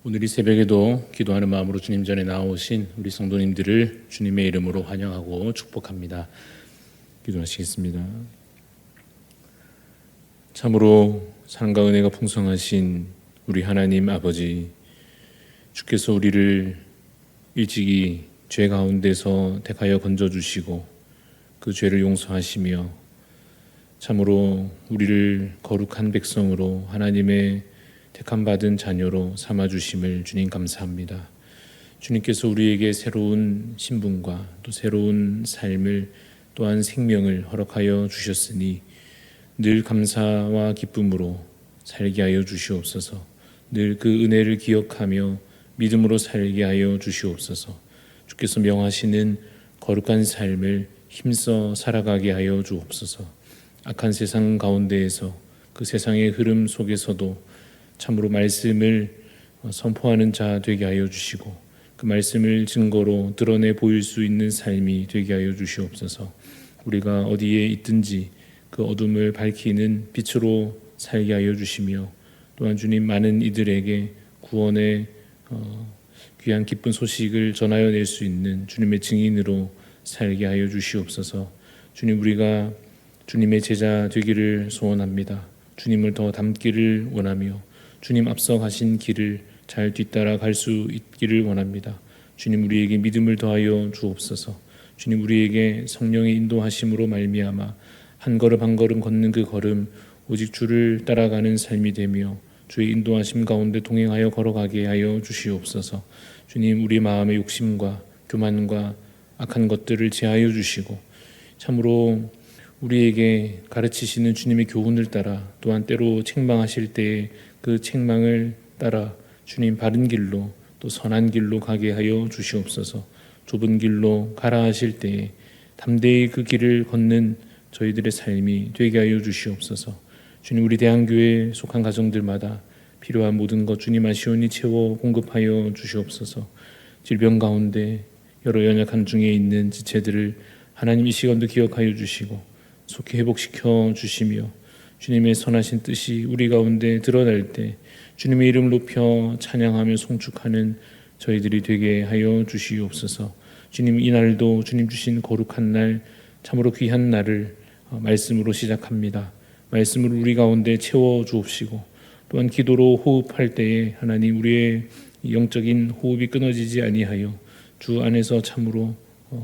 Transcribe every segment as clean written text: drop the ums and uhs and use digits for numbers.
오늘 이 새벽에도 기도하는 마음으로 주님 전에 나오신 우리 성도님들을 주님의 이름으로 환영하고 축복합니다. 기도하시겠습니다. 참으로 사랑과 은혜가 풍성하신 우리 하나님 아버지, 주께서 우리를 일찍이 죄 가운데서 택하여 건져주시고 그 죄를 용서하시며 참으로 우리를 거룩한 백성으로 하나님의 택함 받은 자녀로 삼아주심을 주님 감사합니다. 주님께서 우리에게 새로운 신분과 또 새로운 삶을 또한 생명을 허락하여 주셨으니 늘 감사와 기쁨으로 살게 하여 주시옵소서. 늘 그 은혜를 기억하며 믿음으로 살게 하여 주시옵소서. 주께서 명하시는 거룩한 삶을 힘써 살아가게 하여 주옵소서. 악한 세상 가운데에서 그 세상의 흐름 속에서도 참으로 말씀을 선포하는 자 되게 하여 주시고 그 말씀을 증거로 드러내 보일 수 있는 삶이 되게 하여 주시옵소서. 우리가 어디에 있든지 그 어둠을 밝히는 빛으로 살게 하여 주시며 또한 주님 많은 이들에게 구원의 귀한 기쁜 소식을 전하여 낼 수 있는 주님의 증인으로 살게 하여 주시옵소서. 주님, 우리가 주님의 제자 되기를 소원합니다. 주님을 더 닮기를 원하며 주님 앞서 가신 길을 잘 뒤따라 갈 수 있기를 원합니다. 주님, 우리에게 믿음을 더하여 주옵소서. 주님, 우리에게 성령의 인도하심으로 말미암아 한 걸음 한 걸음 걷는 그 걸음 오직 주를 따라가는 삶이 되며 주의 인도하심 가운데 동행하여 걸어가게 하여 주시옵소서. 주님, 우리 마음의 욕심과 교만과 악한 것들을 제하여 주시고 참으로 우리에게 가르치시는 주님의 교훈을 따라 또한 때로 책망하실 때에 그 책망을 따라 주님 바른 길로 또 선한 길로 가게 하여 주시옵소서. 좁은 길로 가라 하실 때에 담대히 그 길을 걷는 저희들의 삶이 되게 하여 주시옵소서. 주님, 우리 대한교회에 속한 가정들마다 필요한 모든 것 주님 아시오니 채워 공급하여 주시옵소서. 질병 가운데 여러 연약한 중에 있는 지체들을 하나님 이 시간도 기억하여 주시고 속히 회복시켜 주시며 주님의 선하신 뜻이 우리 가운데 드러날 때 주님의 이름을 높여 찬양하며 송축하는 저희들이 되게 하여 주시옵소서. 주님, 이 날도 주님 주신 거룩한 날, 참으로 귀한 날을 말씀으로 시작합니다. 말씀을 우리 가운데 채워 주옵시고 또한 기도로 호흡할 때에 하나님 우리의 영적인 호흡이 끊어지지 아니하여 주 안에서 참으로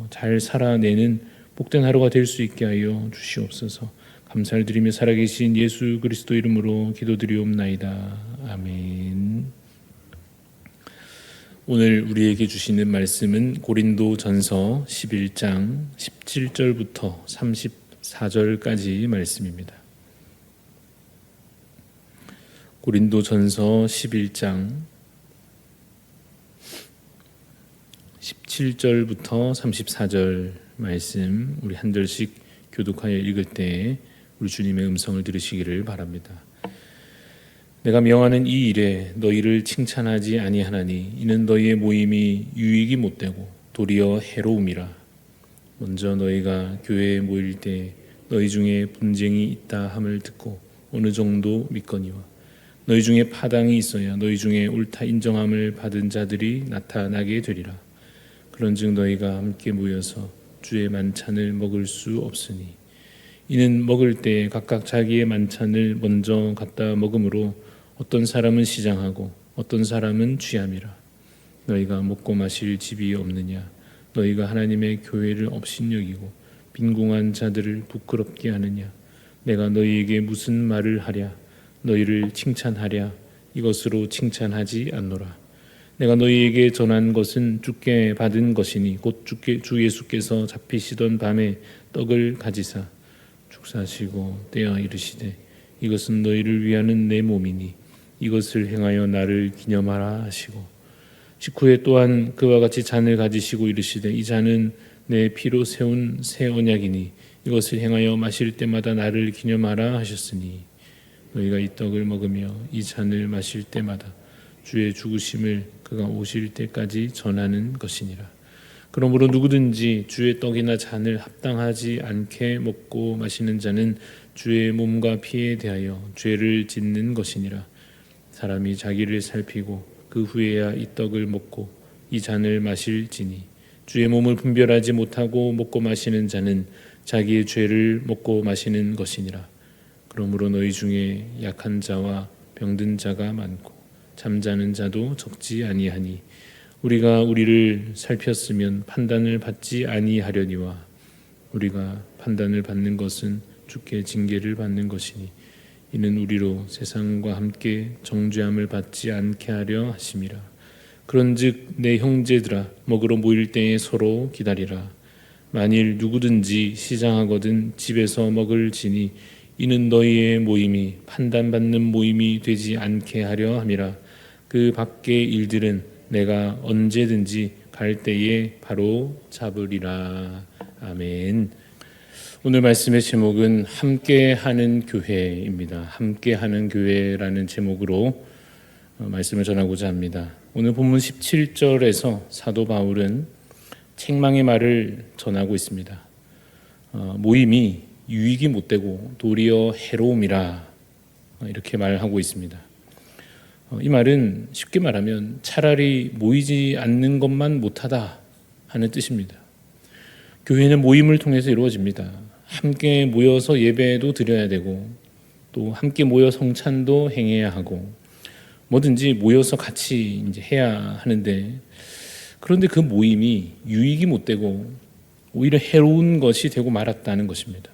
잘 살아내는 복된 하루가 될 수 있게 하여 주시옵소서. 감사를 드리며 살아계신 예수 그리스도 이름으로 기도드리옵나이다. 아멘. 오늘 우리에게 주시는 말씀은 고린도전서 11장 17절부터 34절까지 말씀입니다. 고린도전서 11장 17절부터 34절 말씀 우리 한 절씩 교독하여 읽을 때 우리 주님의 음성을 들으시기를 바랍니다. 내가 명하는 이 일에 너희를 칭찬하지 아니하나니 이는 너희의 모임이 유익이 못되고 도리어 해로움이라. 먼저 너희가 교회에 모일 때 너희 중에 분쟁이 있다 함을 듣고 어느 정도 믿거니와 너희 중에 파당이 있어야 너희 중에 옳다 인정함을 받은 자들이 나타나게 되리라. 그런즉 너희가 함께 모여서 주의 만찬을 먹을 수 없으니 이는 먹을 때 각각 자기의 만찬을 먼저 갖다 먹음으로 어떤 사람은 시장하고 어떤 사람은 취함이라. 너희가 먹고 마실 집이 없느냐? 너희가 하나님의 교회를 업신여기고 빈궁한 자들을 부끄럽게 하느냐? 내가 너희에게 무슨 말을 하랴? 너희를 칭찬하랴? 이것으로 칭찬하지 않노라. 내가 너희에게 전한 것은 주께 받은 것이니 곧 주 예수께서 잡히시던 밤에 떡을 가지사 축사하시고 떼어 이르시되 이것은 너희를 위하는 내 몸이니 이것을 행하여 나를 기념하라 하시고 식후에 또한 그와 같이 잔을 가지시고 이르시되 이 잔은 내 피로 세운 새 언약이니 이것을 행하여 마실 때마다 나를 기념하라 하셨으니 너희가 이 떡을 먹으며 이 잔을 마실 때마다 주의 죽으심을 그가 오실 때까지 전하는 것이니라. 그러므로 누구든지 주의 떡이나 잔을 합당하지 않게 먹고 마시는 자는 주의 몸과 피에 대하여 죄를 짓는 것이니라. 사람이 자기를 살피고 그 후에야 이 떡을 먹고 이 잔을 마실지니 주의 몸을 분별하지 못하고 먹고 마시는 자는 자기의 죄를 먹고 마시는 것이니라. 그러므로 너희 중에 약한 자와 병든 자가 많고 잠자는 자도 적지 아니하니 우리가 우리를 살폈으면 판단을 받지 아니하려니와 우리가 판단을 받는 것은 주께 징계를 받는 것이니 이는 우리로 세상과 함께 정죄함을 받지 않게 하려 하심이라. 그런즉 내 형제들아 먹으러 모일 때에 서로 기다리라. 만일 누구든지 시장하거든 집에서 먹을지니 이는 너희의 모임이 판단받는 모임이 되지 않게 하려 함이라. 그 밖의 일들은 내가 언제든지 갈 때에 바로 잡으리라. 아멘. 오늘 말씀의 제목은 함께하는 교회입니다. 함께하는 교회라는 제목으로 말씀을 전하고자 합니다. 오늘 본문 17절에서 사도 바울은 책망의 말을 전하고 있습니다. 모임이 유익이 못되고 도리어 해로움이라 이렇게 말하고 있습니다. 이 말은 쉽게 말하면 차라리 모이지 않는 것만 못하다 하는 뜻입니다. 교회는 모임을 통해서 이루어집니다. 함께 모여서 예배도 드려야 되고 또 함께 모여 성찬도 행해야 하고 뭐든지 모여서 같이 이제 해야 하는데, 그런데 그 모임이 유익이 못되고 오히려 해로운 것이 되고 말았다는 것입니다.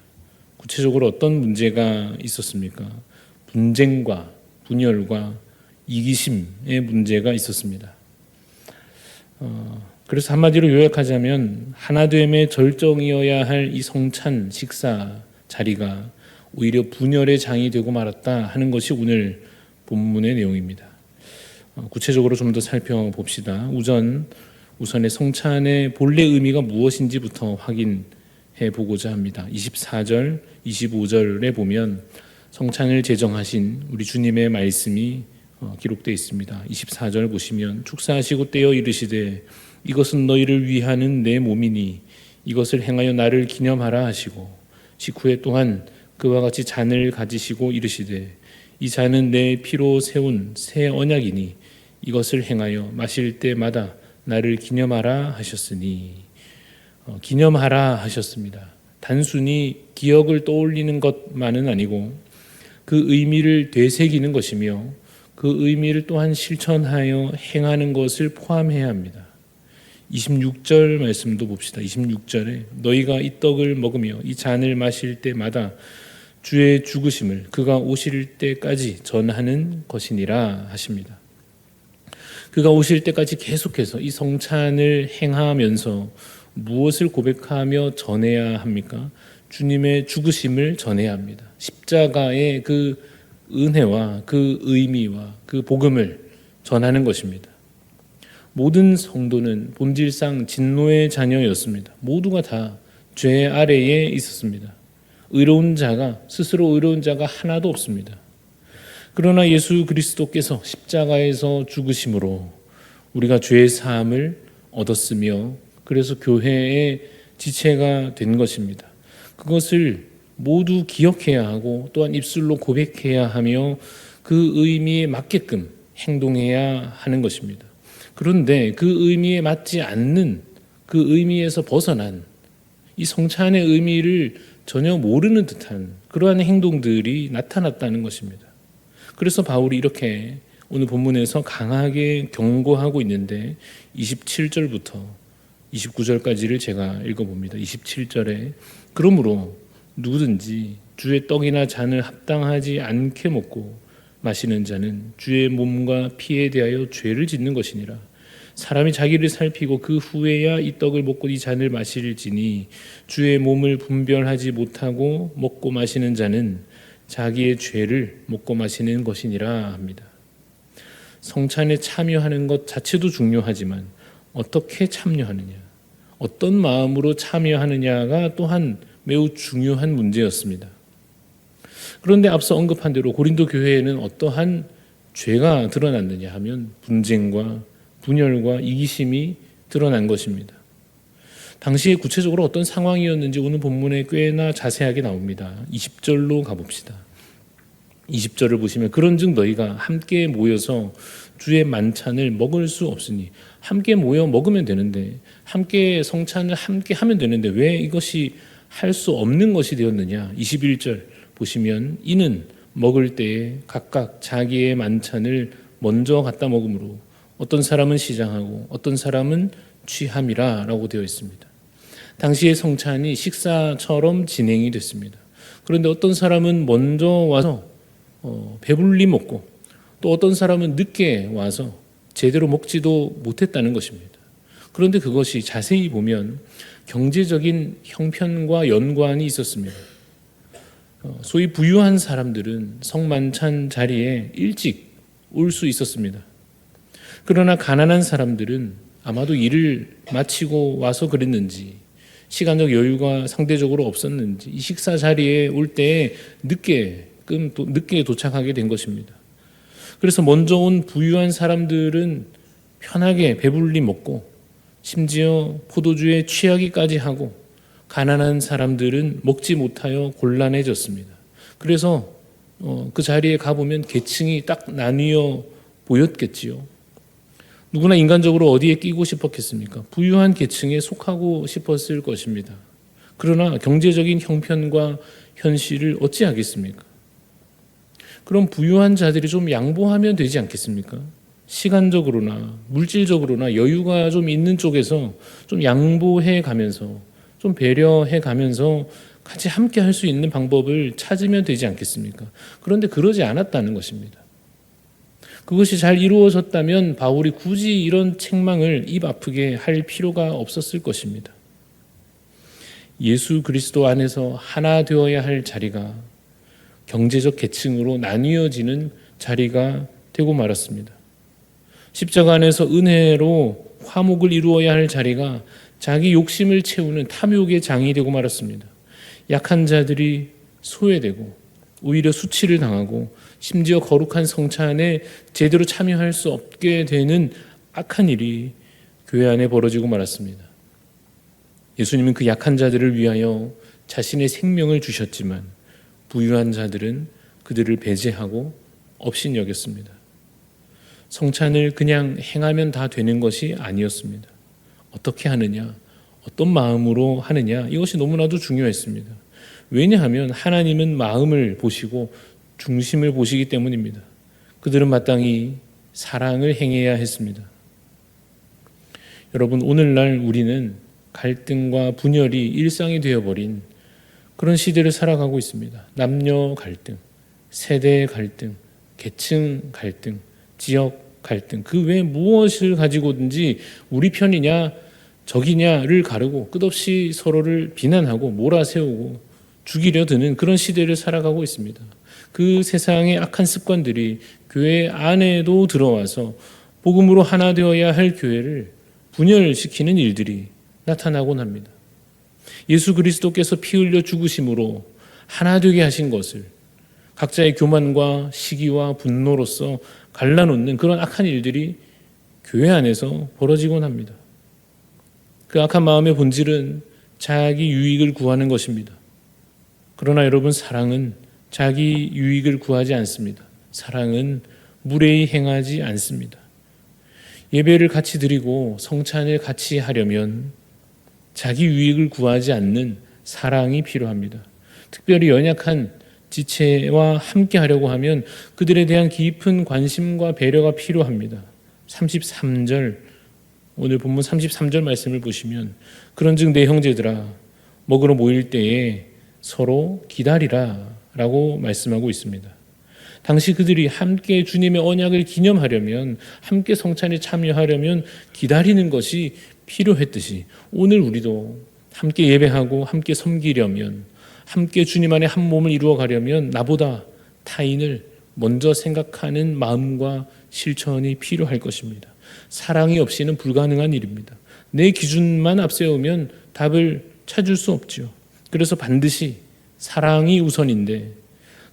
구체적으로 어떤 문제가 있었습니까? 분쟁과 분열과 이기심의 문제가 있었습니다. 그래서 한마디로 요약하자면 하나됨의 절정이어야 할 이 성찬 식사 자리가 오히려 분열의 장이 되고 말았다 하는 것이 오늘 본문의 내용입니다. 구체적으로 좀 더 살펴봅시다. 우선의 성찬의 본래 의미가 무엇인지부터 확인해 보고자 합니다. 24절, 25절에 보면 성찬을 제정하신 우리 주님의 말씀이 기록되어 있습니다. 24절 보시면 축사하시고 떼어 이르시되 이것은 너희를 위하는 내 몸이니 이것을 행하여 나를 기념하라 하시고, 직후에 또한 그와 같이 잔을 가지시고 이르시되 이 잔은 내 피로 세운 새 언약이니 이것을 행하여 마실 때마다 나를 기념하라 하셨으니, 기념하라 하셨습니다. 단순히 기억을 떠올리는 것만은 아니고 그 의미를 되새기는 것이며 그 의미를 또한 실천하여 행하는 것을 포함해야 합니다. 26절 말씀도 봅시다. 26절에 너희가 이 떡을 먹으며 이 잔을 마실 때마다 주의 죽으심을 그가 오실 때까지 전하는 것이니라 하십니다. 그가 오실 때까지 계속해서 이 성찬을 행하면서 무엇을 고백하며 전해야 합니까? 주님의 죽으심을 전해야 합니다. 십자가의 그 은혜와 그 의미와 그 복음을 전하는 것입니다. 모든 성도는 본질상 진노의 자녀였습니다. 모두가 다 죄 아래에 있었습니다. 스스로 의로운 자가 하나도 없습니다. 그러나 예수 그리스도께서 십자가에서 죽으심으로 우리가 죄의 사함을 얻었으며 그래서 교회의 지체가 된 것입니다. 그것을 모두 기억해야 하고 또한 입술로 고백해야 하며 그 의미에 맞게끔 행동해야 하는 것입니다. 그런데 그 의미에 맞지 않는, 그 의미에서 벗어난 이 성찬의 의미를 전혀 모르는 듯한 그러한 행동들이 나타났다는 것입니다. 그래서 바울이 이렇게 오늘 본문에서 강하게 경고하고 있는데 27절부터 29절까지를 제가 읽어봅니다. 27절에 그러므로 누구든지 주의 떡이나 잔을 합당하지 않게 먹고 마시는 자는 주의 몸과 피에 대하여 죄를 짓는 것이니라. 사람이 자기를 살피고 그 후에야 이 떡을 먹고 이 잔을 마실지니 주의 몸을 분별하지 못하고 먹고 마시는 자는 자기의 죄를 먹고 마시는 것이니라 합니다. 성찬에 참여하는 것 자체도 중요하지만 어떻게 참여하느냐, 어떤 마음으로 참여하느냐가 또한 매우 중요한 문제였습니다. 그런데 앞서 언급한 대로 고린도 교회에는 어떠한 죄가 드러났느냐 하면 분쟁과 분열과 이기심이 드러난 것입니다. 당시에 구체적으로 어떤 상황이었는지 오늘 본문에 꽤나 자세하게 나옵니다. 20절로 가봅시다. 20절을 보시면 그런즉 너희가 함께 모여서 주의 만찬을 먹을 수 없으니, 함께 모여 먹으면 되는데, 함께 성찬을 함께 하면 되는데 왜 이것이 할 수 없는 것이 되었느냐. 21절 보시면 이는 먹을 때에 각각 자기의 만찬을 먼저 갖다 먹으므로 어떤 사람은 시장하고 어떤 사람은 취함이라 라고 되어 있습니다. 당시의 성찬이 식사처럼 진행이 됐습니다. 그런데 어떤 사람은 먼저 와서 배불리 먹고, 또 어떤 사람은 늦게 와서 제대로 먹지도 못했다는 것입니다. 그런데 그것이 자세히 보면 경제적인 형편과 연관이 있었습니다. 소위 부유한 사람들은 성만찬 자리에 일찍 올 수 있었습니다. 그러나 가난한 사람들은 아마도 일을 마치고 와서 그랬는지, 시간적 여유가 상대적으로 없었는지 이 식사 자리에 올 때 늦게 도착하게 된 것입니다. 그래서 먼저 온 부유한 사람들은 편하게 배불리 먹고 심지어 포도주에 취하기까지 하고, 가난한 사람들은 먹지 못하여 곤란해졌습니다. 그래서 그 자리에 가보면 계층이 딱 나뉘어 보였겠지요. 누구나 인간적으로 어디에 끼고 싶었겠습니까? 부유한 계층에 속하고 싶었을 것입니다. 그러나 경제적인 형편과 현실을 어찌하겠습니까? 그럼 부유한 자들이 좀 양보하면 되지 않겠습니까? 시간적으로나 물질적으로나 여유가 좀 있는 쪽에서 좀 양보해 가면서, 좀 배려해 가면서 같이 함께 할 수 있는 방법을 찾으면 되지 않겠습니까? 그런데 그러지 않았다는 것입니다. 그것이 잘 이루어졌다면 바울이 굳이 이런 책망을 입 아프게 할 필요가 없었을 것입니다. 예수 그리스도 안에서 하나 되어야 할 자리가 경제적 계층으로 나뉘어지는 자리가 되고 말았습니다. 십자가 안에서 은혜로 화목을 이루어야 할 자리가 자기 욕심을 채우는 탐욕의 장이 되고 말았습니다. 약한 자들이 소외되고 오히려 수치를 당하고 심지어 거룩한 성찬에 제대로 참여할 수 없게 되는 악한 일이 교회 안에 벌어지고 말았습니다. 예수님은 그 약한 자들을 위하여 자신의 생명을 주셨지만 부유한 자들은 그들을 배제하고 업신여겼습니다. 성찬을 그냥 행하면 다 되는 것이 아니었습니다. 어떻게 하느냐, 어떤 마음으로 하느냐, 이것이 너무나도 중요했습니다. 왜냐하면 하나님은 마음을 보시고 중심을 보시기 때문입니다. 그들은 마땅히 사랑을 행해야 했습니다. 여러분, 오늘날 우리는 갈등과 분열이 일상이 되어버린 그런 시대를 살아가고 있습니다. 남녀 갈등, 세대 갈등, 계층 갈등, 지역 갈등, 그 외 무엇을 가지고든지 우리 편이냐 적이냐를 가르고 끝없이 서로를 비난하고 몰아세우고 죽이려 드는 그런 시대를 살아가고 있습니다. 그 세상의 악한 습관들이 교회 안에도 들어와서 복음으로 하나 되어야 할 교회를 분열시키는 일들이 나타나곤 합니다. 예수 그리스도께서 피 흘려 죽으심으로 하나 되게 하신 것을 각자의 교만과 시기와 분노로서 갈라놓는 그런 악한 일들이 교회 안에서 벌어지곤 합니다. 그 악한 마음의 본질은 자기 유익을 구하는 것입니다. 그러나 여러분, 사랑은 자기 유익을 구하지 않습니다. 사랑은 무례히 행하지 않습니다. 예배를 같이 드리고 성찬을 같이 하려면 자기 유익을 구하지 않는 사랑이 필요합니다. 특별히 연약한 지체와 함께 하려고 하면 그들에 대한 깊은 관심과 배려가 필요합니다. 33절, 오늘 본문 33절 말씀을 보시면 그런즉 내 형제들아 먹으러 모일 때에 서로 기다리라 라고 말씀하고 있습니다. 당시 그들이 함께 주님의 언약을 기념하려면, 함께 성찬에 참여하려면 기다리는 것이 필요했듯이 오늘 우리도 함께 예배하고 함께 섬기려면, 함께 주님 안에 한 몸을 이루어 가려면 나보다 타인을 먼저 생각하는 마음과 실천이 필요할 것입니다. 사랑이 없이는 불가능한 일입니다. 내 기준만 앞세우면 답을 찾을 수 없죠. 그래서 반드시 사랑이 우선인데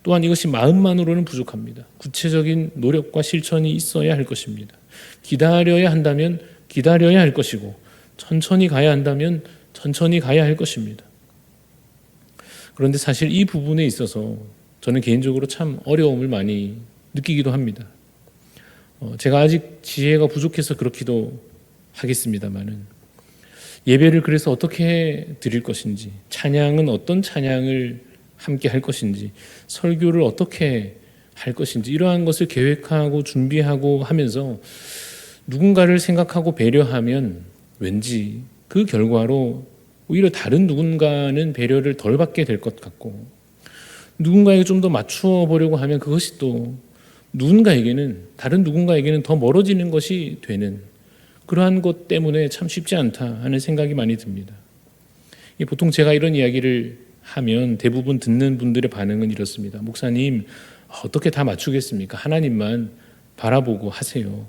또한 이것이 마음만으로는 부족합니다. 구체적인 노력과 실천이 있어야 할 것입니다. 기다려야 한다면 기다려야 할 것이고, 천천히 가야 한다면 천천히 가야 할 것입니다. 그런데 사실 이 부분에 있어서 저는 개인적으로 참 어려움을 많이 느끼기도 합니다. 제가 아직 지혜가 부족해서 그렇기도 하겠습니다만은 예배를 그래서 어떻게 드릴 것인지, 찬양은 어떤 찬양을 함께 할 것인지, 설교를 어떻게 할 것인지 이러한 것을 계획하고 준비하고 하면서 누군가를 생각하고 배려하면 왠지 그 결과로 오히려 다른 누군가는 배려를 덜 받게 될 것 같고, 누군가에게 좀 더 맞추어 보려고 하면 그것이 또 다른 누군가에게는 더 멀어지는 것이 되는, 그러한 것 때문에 참 쉽지 않다 하는 생각이 많이 듭니다. 보통 제가 이런 이야기를 하면 대부분 듣는 분들의 반응은 이렇습니다. 목사님, 어떻게 다 맞추겠습니까? 하나님만 바라보고 하세요.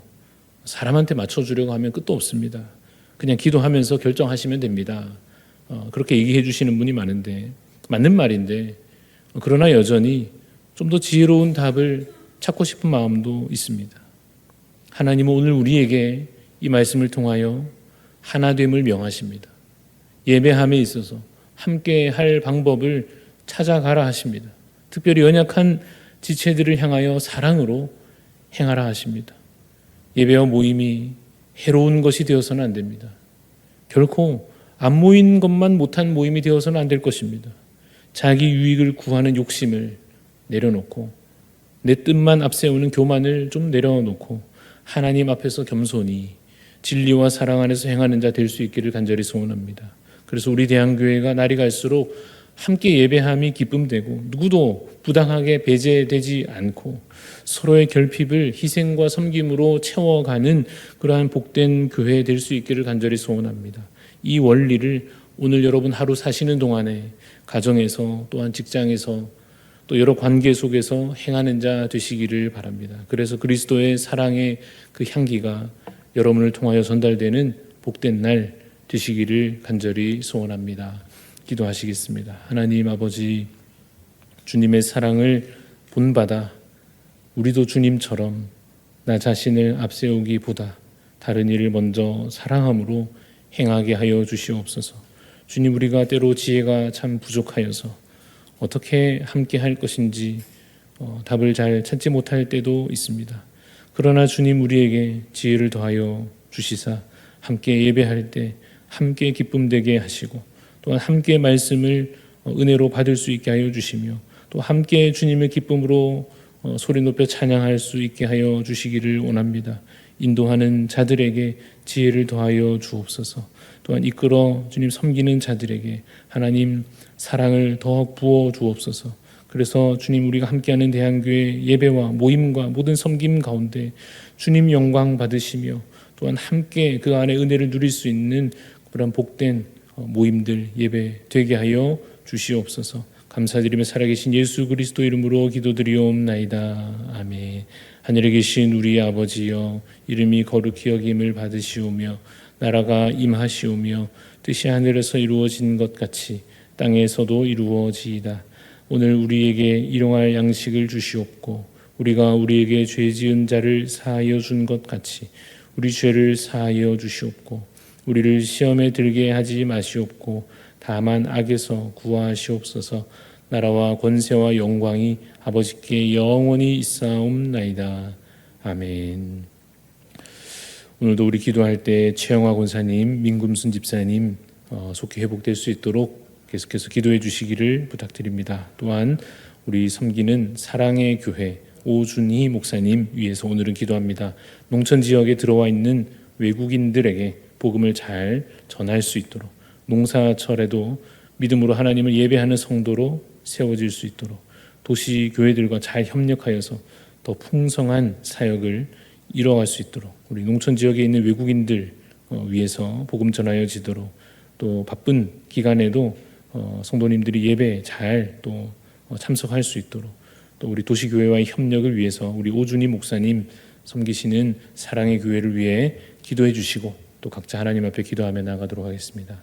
사람한테 맞춰주려고 하면 끝도 없습니다. 그냥 기도하면서 결정하시면 됩니다. 그렇게 얘기해 주시는 분이 많은데, 맞는 말인데, 그러나 여전히 좀 더 지혜로운 답을 찾고 싶은 마음도 있습니다. 하나님은 오늘 우리에게 이 말씀을 통하여 하나됨을 명하십니다. 예배함에 있어서 함께 할 방법을 찾아가라 하십니다. 특별히 연약한 지체들을 향하여 사랑으로 행하라 하십니다. 예배와 모임이 해로운 것이 되어서는 안 됩니다. 결코 안 모인 것만 못한 모임이 되어서는 안 될 것입니다. 자기 유익을 구하는 욕심을 내려놓고 내 뜻만 앞세우는 교만을 좀 내려놓고 하나님 앞에서 겸손히 진리와 사랑 안에서 행하는 자 될 수 있기를 간절히 소원합니다. 그래서 우리 대한교회가 날이 갈수록 함께 예배함이 기쁨되고 누구도 부당하게 배제되지 않고 서로의 결핍을 희생과 섬김으로 채워가는 그러한 복된 교회 될 수 있기를 간절히 소원합니다. 이 원리를 오늘 여러분 하루 사시는 동안에 가정에서 또한 직장에서 또 여러 관계 속에서 행하는 자 되시기를 바랍니다. 그래서 그리스도의 사랑의 그 향기가 여러분을 통하여 전달되는 복된 날 되시기를 간절히 소원합니다. 기도하시겠습니다. 하나님 아버지, 주님의 사랑을 본받아 우리도 주님처럼 나 자신을 앞세우기보다 다른 일을 먼저 사랑함으로 행하게 하여 주시옵소서. 주님, 우리가 때로 지혜가 참 부족하여서 어떻게 함께 할 것인지 답을 잘 찾지 못할 때도 있습니다. 그러나 주님, 우리에게 지혜를 더하여 주시사 함께 예배할 때 함께 기쁨되게 하시고 또한 함께 말씀을 은혜로 받을 수 있게 하여 주시며 또 함께 주님의 기쁨으로 소리 높여 찬양할 수 있게 하여 주시기를 원합니다. 인도하는 자들에게 지혜를 더하여 주옵소서. 또한 이끌어 주님 섬기는 자들에게 하나님 사랑을 더 부어 주옵소서. 그래서 주님, 우리가 함께하는 대한교회 예배와 모임과 모든 섬김 가운데 주님 영광 받으시며 또한 함께 그 안에 은혜를 누릴 수 있는 그런 복된 모임들 예배 되게 하여 주시옵소서. 감사드리며 살아계신 예수 그리스도 이름으로 기도드리옵나이다. 아멘. 하늘에 계신 우리 아버지여, 이름이 거룩히 여김을 받으시오며 나라가 임하시오며 뜻이 하늘에서 이루어진 것 같이 땅에서도 이루어지이다. 오늘 우리에게 일용할 양식을 주시옵고 우리가 우리에게 죄 지은 자를 사하여 준 것 같이 우리 죄를 사하여 주시옵고 우리를 시험에 들게 하지 마시옵고 다만 악에서 구하시옵소서. 나라와 권세와 영광이 아버지께 영원히 있사옵나이다. 아멘. 오늘도 우리 기도할 때 최영화 권사님, 민금순 집사님 속히 회복될 수 있도록 계속해서 기도해 주시기를 부탁드립니다. 또한 우리 섬기는 사랑의 교회 오준희 목사님 위해서 오늘은 기도합니다. 농촌 지역에 들어와 있는 외국인들에게 복음을 잘 전할 수 있도록, 농사철에도 믿음으로 하나님을 예배하는 성도로 세워질 수 있도록 도시 교회들과 잘 협력하여서 더 풍성한 사역을 이뤄갈 수 있도록 우리 농촌 지역에 있는 외국인들 위해서 복음 전하여지도록, 또 바쁜 기간에도 성도님들이 예배 잘 또 참석할 수 있도록, 또 우리 도시교회와의 협력을 위해서 우리 오준희 목사님 섬기시는 사랑의 교회를 위해 기도해 주시고 또 각자 하나님 앞에 기도하며 나아가도록 하겠습니다.